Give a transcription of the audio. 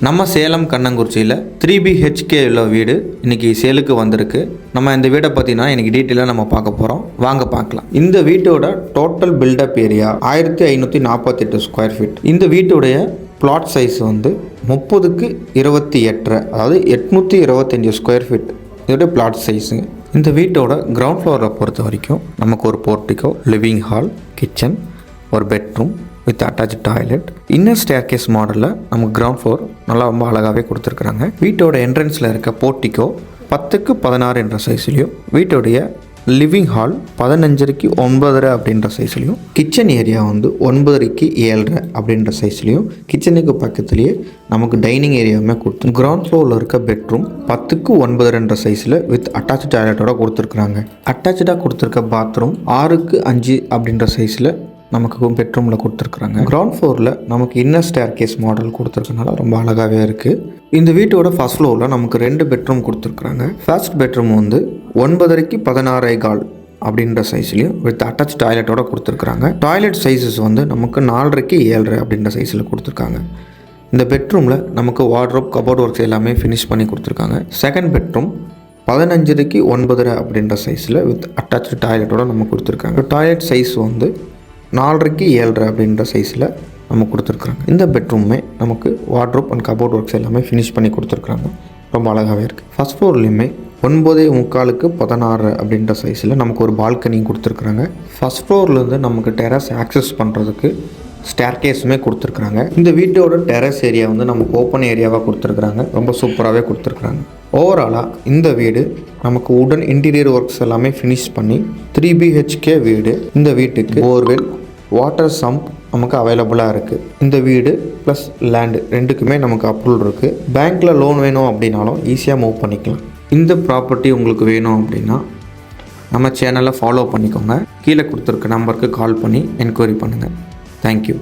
நம்ம சேலம் கண்ணங்குறிச்சியில் 3BHK உள்ள வீடு இன்றைக்கி சேலுக்கு வந்திருக்கு. நம்ம இந்த வீடை பற்றினா இன்றைக்கி டீட்டெயிலாக நம்ம பார்க்க போகிறோம். வாங்க பார்க்கலாம். இந்த வீட்டோட total built up area 1548 square feet. இந்த வீட்டுடைய பிளாட் சைஸ் வந்து 30x28, அதாவது 825 ஸ்கொயர் ஃபீட் இதோடைய பிளாட் சைஸுங்க. இந்த வீட்டோட கிரவுண்ட் ஃப்ளோரை பொறுத்த வரைக்கும் நமக்கு ஒரு போர்ட்டிகோ, லிவிங் ஹால், கிச்சன், ஒரு bedroom with attach toilet, inner staircase மாடலில் நமக்கு கிரவுண்ட் ஃப்ளோர் நல்லா ரொம்ப அழகாகவே கொடுத்துருக்குறாங்க. வீட்டோட என்ட்ரன்ஸில் இருக்க போர்ட்டிகோ 10x16 என்ற சைஸ்லையும், வீட்டோடைய லிவிங் ஹால் 15x9 அப்படின்ற சைஸ்லையும், கிச்சன் ஏரியா வந்து 9x7 அப்படின்ற சைஸ்லையும், கிச்சனுக்கு பக்கத்துலேயே நமக்கு டைனிங் ஏரியாவுமே கொடுத்து, கிரவுண்ட் ஃப்ளோரில் இருக்க பெட்ரூம் 10x9 சைஸில் வித் அட்டாச் டாய்லெட்டோட கொடுத்துருக்குறாங்க. அட்டாச்சாக கொடுத்துருக்க பாத்ரூம் 6x5 அப்படின்ற சைஸில் நமக்கு பெட்ரூமில் கொடுத்துருக்குறாங்க. கிரவுண்ட் ஃப்ளோரில் நமக்கு இன்னர் ஸ்டேர்கேஸ் மாடல் கொடுத்துருக்கனால ரொம்ப அழகாகவே இருக்குது. இந்த வீட்டோட ஃபர்ஸ்ட் ஃப்ளோரில் நமக்கு 2 பெட்ரூம் கொடுத்துருக்குறாங்க. ஃபர்ஸ்ட் பெட்ரூம் வந்து 9x16 அப்படின்ற சைஸ்லையும் வித் அட்டாச் டாய்லெட்டோட கொடுத்துருக்குறாங்க. டாய்லெட் சைஸஸ் வந்து நமக்கு 4x7 அப்படின்ற சைஸில் கொடுத்துருக்காங்க. இந்த பெட்ரூமில் நமக்கு வார்ட்ரோப், கபோர்ட் ஒர்க்ஸ் எல்லாமே ஃபினிஷ் பண்ணி கொடுத்துருக்காங்க. செகண்ட் பெட்ரூம் 15x9 அப்படின்ற சைஸில் வித் அட்டாச் டாய்லெட்டோட நம்ம கொடுத்துருக்காங்க. டாய்லெட் சைஸ் வந்து 4x7 அப்படின்ற சைஸில் நம்ம கொடுத்துருக்குறாங்க. இந்த பெட்ரூமே நமக்கு வார்ட்ரோப் அண்ட் கபோர்ட் ஒர்க்ஸ் எல்லாமே ஃபினிஷ் பண்ணி கொடுத்துருக்குறாங்க. ரொம்ப அழகாகவே இருக்குது. ஃபர்ஸ்ட் ஃப்ளோர்லேயுமே 9.75x16 அப்படின்ற சைஸில் நமக்கு ஒரு பால்கனி கொடுத்துருக்குறாங்க. ஃபர்ஸ்ட் ஃப்ளோர்லேருந்து நமக்கு டெரஸ் ஆக்சஸ் பண்ணுறதுக்கு ஸ்டேர்கேஸுமே கொடுத்துருக்குறாங்க. இந்த வீட்டோட டெரஸ் ஏரியா வந்து நமக்கு ஓப்பன் ஏரியாவாக கொடுத்துருக்குறாங்க. ரொம்ப சூப்பராகவே கொடுத்துருக்குறாங்க. ஓவராலாக இந்த வீடு நமக்கு உடன் இன்டீரியர் ஒர்க்ஸ் எல்லாமே ஃபினிஷ் பண்ணி 3BHK வீடு. இந்த வீட்டுக்கு போர்வெல், வாட்டர் சம்ப் நமக்கு அவைலபிளாக இருக்குது. இந்த வீடு ப்ளஸ் லேண்டு ரெண்டுக்குமே நமக்கு அப்ரூவல் இருக்குது. பேங்க்கில் லோன் வேணும் அப்படின்னாலும் ஈஸியாக மூவ் பண்ணிக்கலாம். இந்த ப்ராப்பர்ட்டி உங்களுக்கு வேணும் அப்படின்னா நம்ம சேனலை ஃபாலோ பண்ணிக்கோங்க. கீழே கொடுத்துருக்க நம்பருக்கு கால் பண்ணி என்கொயரி பண்ணுங்கள். தேங்க்யூ.